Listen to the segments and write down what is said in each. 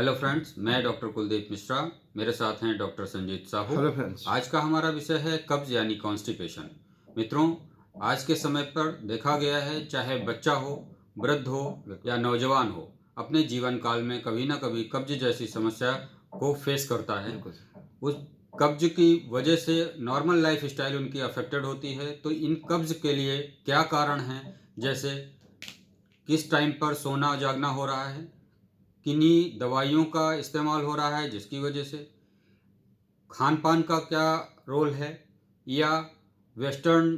Hello friends, मैं doctor Kuldeep Mishra. मेरे साथ हैं doctor Sanjeet Sahu. Hello friends. आज का हमारा विषय है कब्ज यानी कॉन्स्टिपेशन। मित्रों, आज के समय पर देखा गया है, चाहे बच्चा हो, वृद्ध हो या नौजवान हो, अपने जीवन काल में कभी ना कभी कब्ज जैसी समस्या को फेस करता है। बिल्कुल। उस कब्ज की वजह से नॉर्मल लाइफ स्टाइल उनकी अफेक्टेड होती है। तो इन कब्ज के लिए क्या कारण हैं, जैसे किस टाइम पर सोना जागना हो रहा है, किन्हीं दवाइयों का इस्तेमाल हो रहा है जिसकी वजह से, खान पान का क्या रोल है, या वेस्टर्न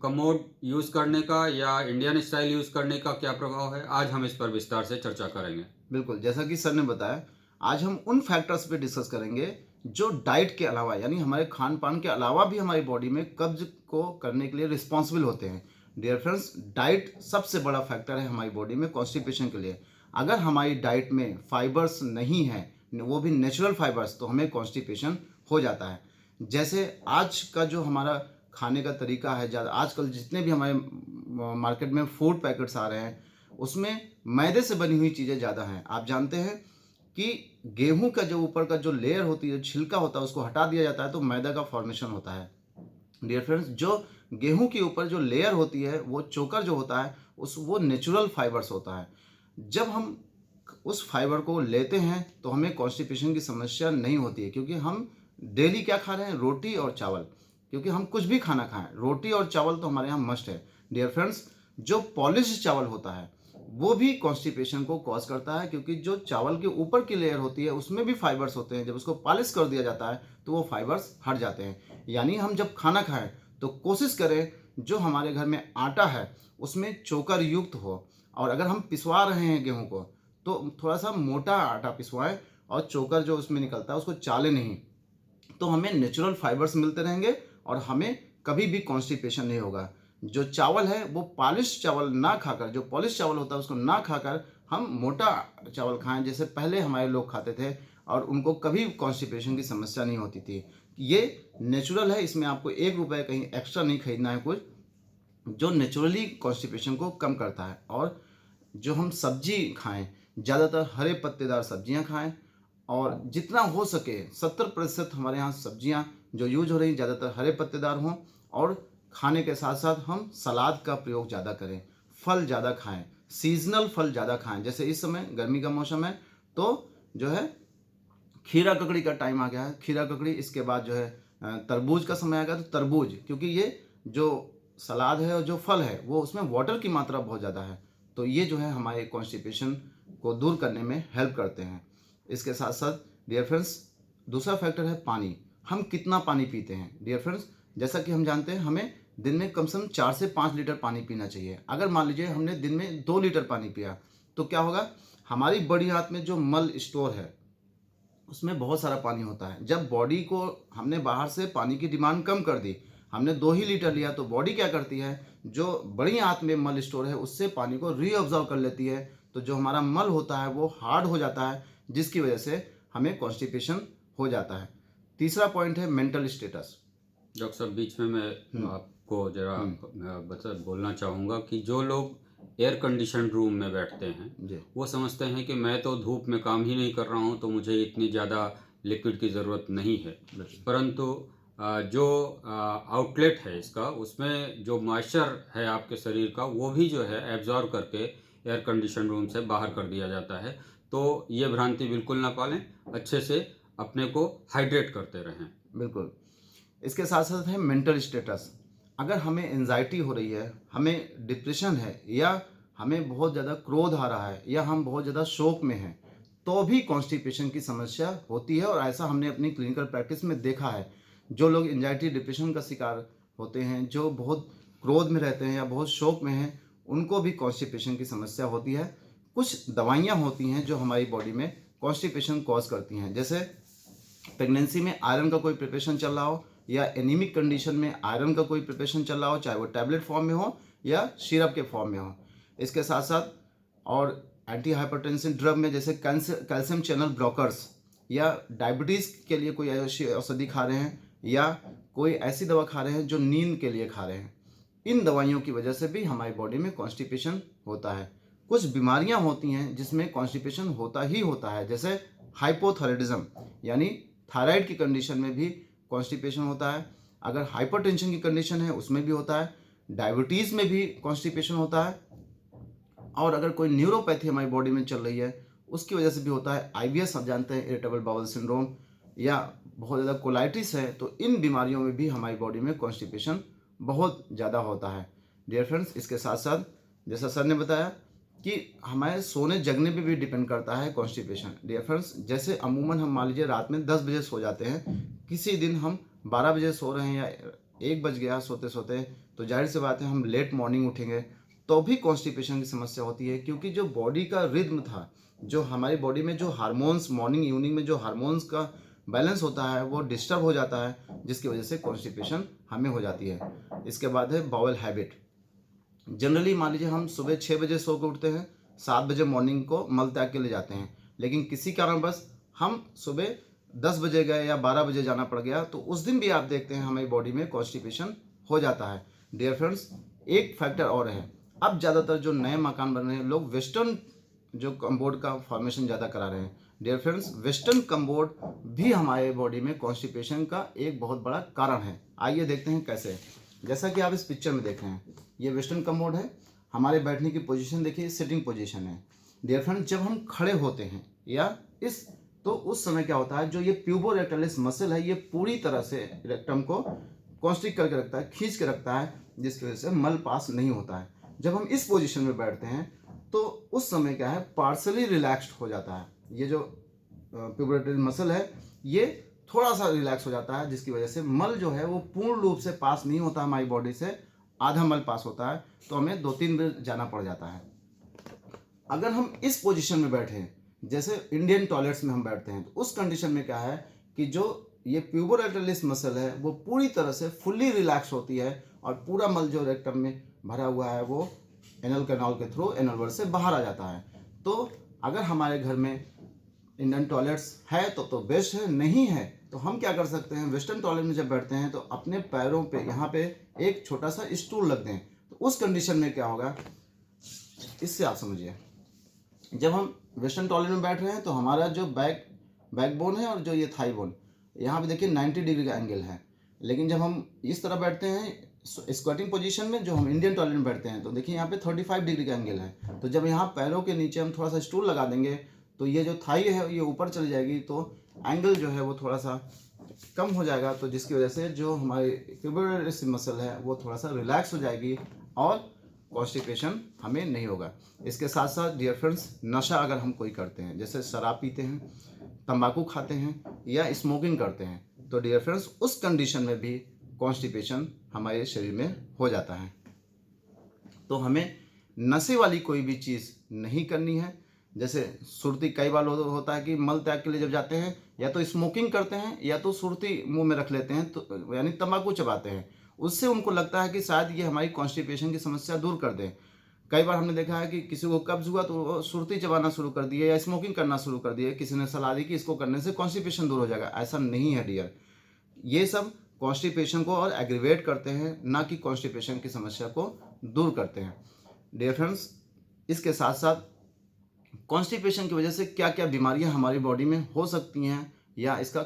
कमोड यूज़ करने का या इंडियन स्टाइल यूज़ करने का क्या प्रभाव है। आज हम इस पर विस्तार से चर्चा करेंगे। बिल्कुल, जैसा कि सर ने बताया, आज हम उन फैक्टर्स पे डिस्कस करेंगे जो डाइट के अलावा यानी हमारे खान-पान के अलावा भी हमारी बॉडी में कब्ज़ को करने के लिए रिस्पॉन्सिबल होते हैं। डियर फ्रेंड्स, डाइट सबसे बड़ा फैक्टर है हमारी बॉडी में कॉन्स्टिपेशन के लिए। अगर हमारी डाइट में फाइबर्स नहीं हैं, वो भी नेचुरल फाइबर्स, तो हमें कॉन्स्टिपेशन हो जाता है। जैसे आज का जो हमारा खाने का तरीका है, ज़्यादा आजकल जितने भी हमारे मार्केट में फूड पैकेट्स आ रहे हैं, उसमें मैदे से बनी हुई चीज़ें ज़्यादा हैं। आप जानते हैं कि गेहूँ का जो ऊपर का जो लेयर होती है, छिलका होता है, उसको हटा दिया जाता है तो मैदा का फॉर्मेशन होता है। डियर फ्रेंड्स, जो गेहूँ के ऊपर जो लेयर होती है, वो चोकर जो होता है, वो नेचुरल फाइबर्स होता है। जब हम उस फाइबर को लेते हैं तो हमें कॉन्स्टिपेशन की समस्या नहीं होती है, क्योंकि हम डेली क्या खा रहे हैं, रोटी और चावल। क्योंकि हम कुछ भी खाना खाएं, रोटी और चावल तो हमारे यहाँ मस्ट है। डियर फ्रेंड्स, जो पॉलिश्ड चावल होता है वो भी कॉन्स्टिपेशन को कॉज करता है, क्योंकि जो चावल के ऊपर की लेयर होती है उसमें भी फाइबर्स होते हैं। जब उसको पॉलिश कर दिया जाता है तो वो फाइबर्स हट जाते हैं। यानी हम जब खाना खाएं तो कोशिश करें जो हमारे घर में आटा है उसमें चोकर युक्त हो, और अगर हम पिसवा रहे हैं गेहूं को तो थोड़ा सा मोटा आटा पिसवाएं, और चोकर जो उसमें निकलता है उसको चाले नहीं, तो हमें नेचुरल फाइबर्स मिलते रहेंगे और हमें कभी भी कॉन्स्टिपेशन नहीं होगा। जो चावल है वो पॉलिश चावल ना खाकर, जो पॉलिश चावल होता है उसको ना खाकर हम मोटा चावल खाएं, जैसे पहले हमारे लोग खाते थे, और उनको कभी कॉन्स्टिपेशन की समस्या नहीं होती थी। ये नेचुरल है, इसमें आपको ₹1 कहीं एक्स्ट्रा नहीं खरीदना है कुछ, जो नेचुरली कॉन्स्टिपेशन को कम करता है। और जो हम सब्जी खाएं, ज़्यादातर हरे पत्तेदार सब्जियां खाएं, और जितना हो सके 70% हमारे यहाँ सब्जियां जो यूज हो रही ज़्यादातर हरे पत्तेदार हों, और खाने के साथ साथ हम सलाद का प्रयोग ज़्यादा करें, फल ज़्यादा खाएं, सीजनल फल ज़्यादा खाएं। जैसे इस समय गर्मी का मौसम है तो जो है खीरा ककड़ी का टाइम आ गया है, खीरा ककड़ी, इसके बाद जो है तरबूज का समय आ गया तो तरबूज, क्योंकि ये जो सलाद है और जो फल है वो उसमें वाटर की मात्रा बहुत ज़्यादा है, तो ये जो है हमारे कॉन्स्टिपेशन को दूर करने में हेल्प करते हैं। इसके साथ साथ डियर फ्रेंड्स, दूसरा फैक्टर है पानी। हम कितना पानी पीते हैं। डियर फ्रेंड्स, जैसा कि हम जानते हैं हमें दिन में कम से कम 4 से 5 लीटर पानी पीना चाहिए। अगर मान लीजिए हमने दिन में 2 लीटर पानी पिया तो क्या होगा, हमारी बड़ी आंत में जो मल स्टोर है उसमें बहुत सारा पानी होता है। जब बॉडी को हमने बाहर से पानी की डिमांड कम कर दी, हमने 2 ही लीटर लिया, तो बॉडी क्या करती है, जो बड़ी आंत में मल स्टोर है उससे पानी को रीअब्जॉर्ब कर लेती है, तो जो हमारा मल होता है वो हार्ड हो जाता है, जिसकी वजह से हमें कॉन्स्टिपेशन हो जाता है। तीसरा पॉइंट है मेंटल स्टेटस। डॉक्टर साहब, बीच में मैं आपको जरा बता बोलना चाहूँगा कि जो लोग एयर कंडीशन रूम में बैठते हैं, जी। वो समझते हैं कि मैं तो धूप में काम ही नहीं कर रहा हूँ, तो मुझे इतनी ज़्यादा लिक्विड की ज़रूरत नहीं है। परंतु जो आउटलेट है इसका, उसमें जो मॉइस्चर है आपके शरीर का, वो भी जो है एब्जॉर्ब करके एयर कंडीशन रूम से बाहर कर दिया जाता है। तो ये भ्रांति बिल्कुल ना पालें, अच्छे से अपने को हाइड्रेट करते रहें। बिल्कुल। इसके साथ साथ है मेंटल स्टेटस। अगर हमें एंजाइटी हो रही है, हमें डिप्रेशन है, या हमें बहुत ज़्यादा क्रोध आ रहा है, या हम बहुत ज़्यादा शोक में हैं, तो भी कॉन्स्टिपेशन की समस्या होती है, और ऐसा हमने अपनी क्लिनिकल प्रैक्टिस में देखा है। जो लोग एंजाइटी डिप्रेशन का शिकार होते हैं, जो बहुत क्रोध में रहते हैं या बहुत शोक में हैं, उनको भी कॉन्स्टिपेशन की समस्या होती है। कुछ दवाइयाँ होती हैं जो हमारी बॉडी में कॉन्स्टिपेशन कॉज करती हैं, जैसे प्रेगनेंसी में आयरन का कोई प्रिपरेशन चल रहा हो, या एनीमिक कंडीशन में आयरन का कोई प्रिपरेशन चल रहा हो, चाहे वो टैबलेट फॉर्म में हो या सिरप के फॉर्म में हो। इसके साथ साथ और एंटी हाइपरटेंसिव ड्रग में जैसे कैल्शियम चैनल ब्लॉकर्स, या डायबिटीज़ के लिए कोई ऐसी औषधि खा रहे हैं, या कोई ऐसी दवा खा रहे हैं जो नींद के लिए खा रहे हैं, इन दवाइयों की वजह से भी हमारी बॉडी में कॉन्स्टिपेशन होता है। कुछ बीमारियां होती हैं जिसमें कॉन्स्टिपेशन होता ही होता है, जैसे हाइपोथायराइडिज्म यानी थायराइड की कंडीशन में भी कॉन्स्टिपेशन होता है। अगर हाइपरटेंशन की कंडीशन है उसमें भी होता है। डायबिटीज़ में भी कॉन्स्टिपेशन होता है। और अगर कोई न्यूरोपैथी हमारी बॉडी में चल रही है उसकी वजह से भी होता है। IBS आप जानते हैं, इरिटेबल बाउल सिंड्रोम, या बहुत ज़्यादा कोलाइटिस है, तो इन बीमारियों में भी हमारी बॉडी में कॉन्स्टिपेशन बहुत ज़्यादा होता है। डियर फ्रेंड्स, इसके साथ साथ जैसा सर ने बताया कि हमारे सोने जगने पे भी डिपेंड करता है कॉन्स्टिपेशन। डियर फ्रेंड्स, जैसे अमूमन हम मान लीजिए रात में 10 बजे सो जाते हैं, किसी दिन हम 12 बजे सो रहे हैं या 1 बज गया सोते सोते, तो जाहिर सी बात है हम लेट मॉर्निंग उठेंगे तो भी कॉन्स्टिपेशन की समस्या होती है, क्योंकि जो बॉडी का रिद्म था, जो हमारी बॉडी में जो हार्मोन्स मॉर्निंग इवनिंग में जो हार्मोन्स का बैलेंस होता है वो डिस्टर्ब हो जाता है, जिसकी वजह से कॉन्स्टिपेशन हमें हो जाती है। इसके बाद है बाउल हैबिट। जनरली मान लीजिए हम सुबह 6 बजे सो के उठते हैं, 7 बजे मॉर्निंग को मल त्याग के लिए जाते हैं, लेकिन किसी कारणवश हम सुबह 10 बजे गए या 12 बजे जाना पड़ गया, तो उस दिन भी आप देखते हैं हमारी बॉडी में कॉन्स्टिपेशन हो जाता है। डियर फ्रेंड्स, एक फैक्टर और है, अब ज़्यादातर जो नए मकान बन रहे हैं लोग वेस्टर्न जो कम्बोर्ड का फॉर्मेशन ज़्यादा करा रहे हैं। डियर फ्रेंड्स, वेस्टर्न कम्बोर्ड भी हमारे बॉडी में कॉन्स्टिपेशन का एक बहुत बड़ा कारण है। आइए देखते हैं कैसे। जैसा कि आप इस पिक्चर में देख रहे हैं, ये वेस्टर्न कम्बोर्ड है। हमारे बैठने की पोजीशन देखिए, सिटिंग पोजीशन है। डियर फ्रेंड्स, जब हम खड़े होते हैं या तो उस समय क्या होता है, जो ये प्यूबोरेक्टलिस मसल है ये पूरी तरह से रेक्टम को कॉन्स्ट्रिक्ट करके रखता है, खींच के रखता है, जिसकी वजह से मल पास नहीं होता है। जब हम इस पोजीशन में बैठते हैं तो उस समय क्या है, पार्सली रिलैक्स्ड हो जाता है। ये जो प्यूबोरेक्टलिस मसल है ये थोड़ा सा रिलैक्स हो जाता है, जिसकी वजह से मल जो है वो पूर्ण रूप से पास नहीं होता हमारी बॉडी से, आधा मल पास होता है, तो हमें 2-3 बार जाना पड़ जाता है। अगर हम इस पोजीशन में बैठे हैं, जैसे इंडियन टॉयलेट्स में हम बैठते हैं, तो उस कंडीशन में क्या है कि जो ये प्यूबोरेक्टलिस मसल है वो पूरी तरह से फुल्ली रिलैक्स होती है और पूरा मल जो रेक्टम में भरा हुआ है वो एनल कैनाल के थ्रू एनल से बाहर आ जाता है। तो अगर हमारे घर में इंडियन टॉयलेट्स है तो बेस्ट है, नहीं है तो हम क्या कर सकते हैं, वेस्टर्न टॉयलेट में जब बैठते हैं तो अपने पैरों पे यहाँ पे एक छोटा सा स्टूल रख दें। तो उस कंडीशन में क्या होगा, इससे आप समझिए, जब हम वेस्टर्न टॉयलेट में बैठ रहे हैं तो हमारा जो बैकबोन है और जो ये थाई बोन, यहाँ पे देखिए 90 डिग्री का एंगल है। लेकिन जब हम इस तरह बैठते हैं स्क्वाटिंग पोजीशन में, जो हम इंडियन टॉयलेट में बैठते हैं, तो देखिए यहाँ पे 35 डिग्री का एंगल है। तो जब यहाँ पैरों के नीचे हम थोड़ा सा स्टूल लगा देंगे तो ये जो थाई है ये ऊपर चली जाएगी, तो एंगल जो है वो थोड़ा सा कम हो जाएगा, तो जिसकी वजह से जो हमारी प्यूबोरेक्टलिस मसल है वो थोड़ा सा रिलैक्स हो जाएगी और कॉन्स्टिपेशन हमें नहीं होगा। इसके साथ साथ डियर फ्रेंड्स, नशा अगर हम कोई करते हैं, जैसे शराब पीते हैं, तंबाकू खाते हैं या स्मोकिंग करते हैं, तो डियर फ्रेंड्स उस कंडीशन में भी कॉन्स्टिपेशन हमारे शरीर में हो जाता है। तो हमें नशे वाली कोई भी चीज़ नहीं करनी है। जैसे सुरती, कई बार होता है कि मल त्याग के लिए जब जाते हैं या तो स्मोकिंग करते हैं या तो सुरती मुंह में रख लेते हैं, तो यानी तंबाकू चबाते हैं। उससे उनको लगता है कि शायद ये हमारी कॉन्स्टिपेशन की समस्या दूर कर दें। कई बार हमने देखा है कि किसी को कब्ज हुआ तो वो सुरती चबाना शुरू कर दिए या स्मोकिंग करना शुरू कर दिए, किसी ने सलाह दी कि इसको करने से कॉन्स्टिपेशन दूर हो जाएगा। ऐसा नहीं है डियर, ये सब कॉन्स्टिपेशन को और एग्रीवेट करते हैं, ना कि कॉन्स्टिपेशन की समस्या को दूर करते हैं। डियर फ्रेंड्स, इसके साथ साथ कॉन्स्टिपेशन की वजह से क्या क्या बीमारियां हमारी बॉडी में हो सकती हैं या इसका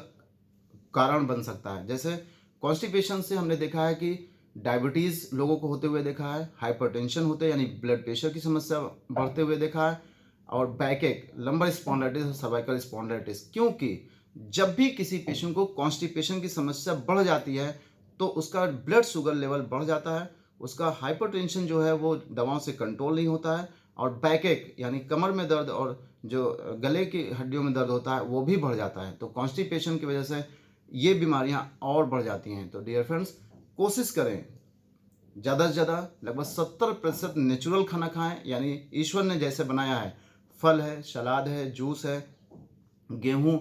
कारण बन सकता है। जैसे कॉन्स्टिपेशन से हमने देखा है कि डायबिटीज़ लोगों को होते हुए देखा है, हाइपरटेंशन होते यानी ब्लड प्रेशर की समस्या बढ़ते हुए देखा है, और बैकएक, लंबर स्पॉन्डिलाइटिस और सर्वाइकल स्पॉन्डिलाइटिस। क्योंकि जब भी किसी पेशेंट को कॉन्स्टिपेशन की समस्या बढ़ जाती है तो उसका ब्लड शुगर लेवल बढ़ जाता है, उसका हाइपरटेंशन जो है वो दवाओं से कंट्रोल नहीं होता है, और बैकएक यानी कमर में दर्द और जो गले की हड्डियों में दर्द होता है वो भी बढ़ जाता है। तो कॉन्स्टिपेशन की वजह से ये बीमारियां और बढ़ जाती हैं। तो डियर फ्रेंड्स, कोशिश करें ज़्यादा से ज़्यादा लगभग 70% नेचुरल खाना खाएं, यानी ईश्वर ने जैसे बनाया है, फल है, सलाद है, जूस है, गेहूँ,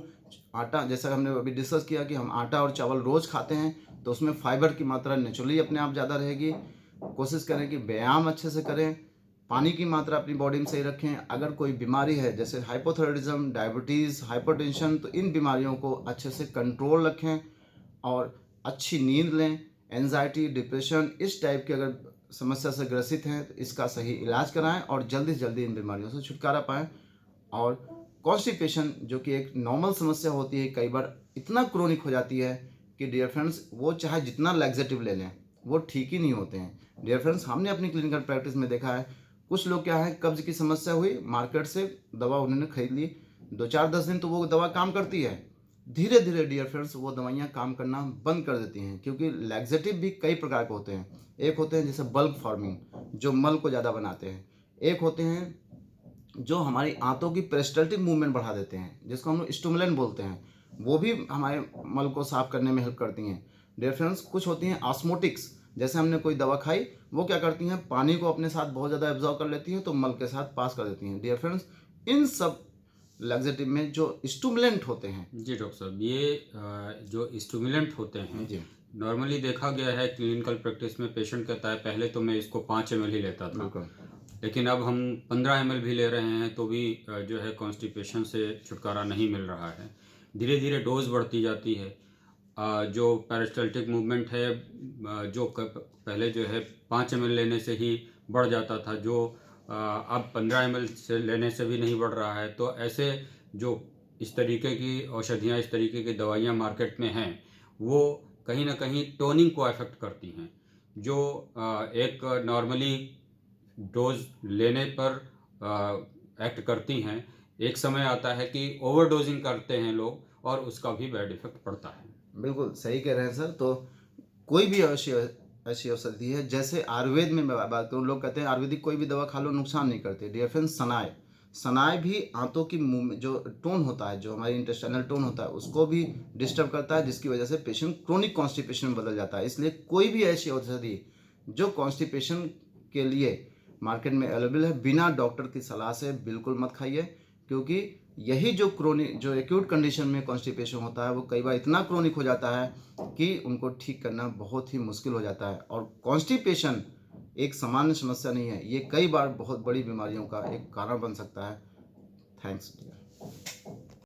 आटा, जैसा हमने अभी डिस्कस किया कि हम आटा और चावल रोज़ खाते हैं तो उसमें फाइबर की मात्रा नेचुरली अपने आप ज़्यादा रहेगी। कोशिश करें कि व्यायाम अच्छे से करें, पानी की मात्रा अपनी बॉडी में सही रखें। अगर कोई बीमारी है जैसे हाइपोथायराइडिज्म, डायबिटीज़, हाइपरटेंशन, तो इन बीमारियों को अच्छे से कंट्रोल रखें और अच्छी नींद लें। एंजाइटी, डिप्रेशन, इस टाइप की अगर समस्या से ग्रसित हैं तो इसका सही इलाज कराएं और जल्दी से जल्दी इन बीमारियों से छुटकारा पाएं। और कॉन्स्टिपेशन जो कि एक नॉर्मल समस्या होती है, कई बार इतना क्रोनिक हो जाती है कि डियर फ्रेंड्स वो चाहे जितना लैक्सेटिव ले लें वो ठीक ही नहीं होते हैं। डियर फ्रेंड्स, हमने अपनी क्लिनिकल प्रैक्टिस में देखा है कुछ लोग क्या है, कब्ज की समस्या हुई, मार्केट से दवा उन्होंने खरीद ली, 2-4-10 दिन तो वो दवा काम करती है, धीरे धीरे डियर फ्रेंड्स वो दवाइयाँ काम करना बंद कर देती हैं। क्योंकि लैक्सेटिव भी कई प्रकार के होते हैं। एक होते हैं जैसे बल्क फॉर्मिंग, जो मल को ज़्यादा बनाते हैं। एक होते हैं जो हमारी आंतों की पेरिस्टल्टिक मूवमेंट बढ़ा देते हैं, जिसको हम लोग स्टिमुलेंट बोलते हैं, वो भी हमारे मल को साफ करने में हेल्प करती हैं। डियर फ्रेंड्स, कुछ होती हैं ऑस्मोटिक्स, जैसे हमने कोई दवा खाई, वो क्या करती हैं, पानी को अपने साथ बहुत ज़्यादा एब्जॉर्ब कर लेती हैं तो मल के साथ पास कर देती हैं। डियर फ्रेंड्स, इन सब लैक्सेटिव में जो स्टिमुलेंट होते हैं, जी डॉक्टर साहब, ये जो स्टिमुलेंट होते हैं जी नॉर्मली देखा गया है क्लिनिकल प्रैक्टिस में, पेशेंट कहता है पहले तो मैं इसको 5 ml ही लेता था, बिल्कुल लेकिन अब हम 15 ml भी ले रहे हैं तो भी जो है कॉन्स्टिपेशन से छुटकारा नहीं मिल रहा है। धीरे धीरे डोज बढ़ती जाती है। जो पेरिस्टल्टिक मूवमेंट है जो पहले जो है 5 ml लेने से ही बढ़ जाता था, जो अब 15 ml से लेने से भी नहीं बढ़ रहा है। तो ऐसे जो इस तरीके की औषधियाँ, इस तरीके की दवाइयाँ मार्केट में हैं, वो कहीं ना कहीं टोनिंग को अफेक्ट करती हैं, जो एक नॉर्मली डोज लेने पर एक्ट करती हैं। एक समय आता है कि ओवरडोजिंग करते हैं लोग और उसका भी बैड इफेक्ट पड़ता है। बिल्कुल सही कह रहे हैं सर। तो कोई भी ऐसी औषधि है, जैसे आयुर्वेद में मैं बात करूँ, लोग कहते हैं आयुर्वेदिक कोई भी दवा खा लो नुकसान नहीं करती। डियर फ्रेंड्स, सनाए भी आंतों की मुंह जो टोन होता है, जो हमारी इंटेस्टाइनल टोन होता है, उसको भी डिस्टर्ब करता है, जिसकी वजह से पेशेंट क्रोनिक कॉन्स्टिपेशन में बदल जाता है। इसलिए कोई भी ऐसी औषधि जो कॉन्स्टिपेशन के लिए मार्केट में अवेलेबल है, बिना डॉक्टर की सलाह से बिल्कुल मत खाइए। क्योंकि यही जो क्रोनिक, जो एक्यूट कंडीशन में कॉन्स्टिपेशन होता है, वो कई बार इतना क्रोनिक हो जाता है कि उनको ठीक करना बहुत ही मुश्किल हो जाता है। और कॉन्स्टिपेशन एक सामान्य समस्या नहीं है, ये कई बार बहुत बड़ी बीमारियों का एक कारण बन सकता है। थैंक्स।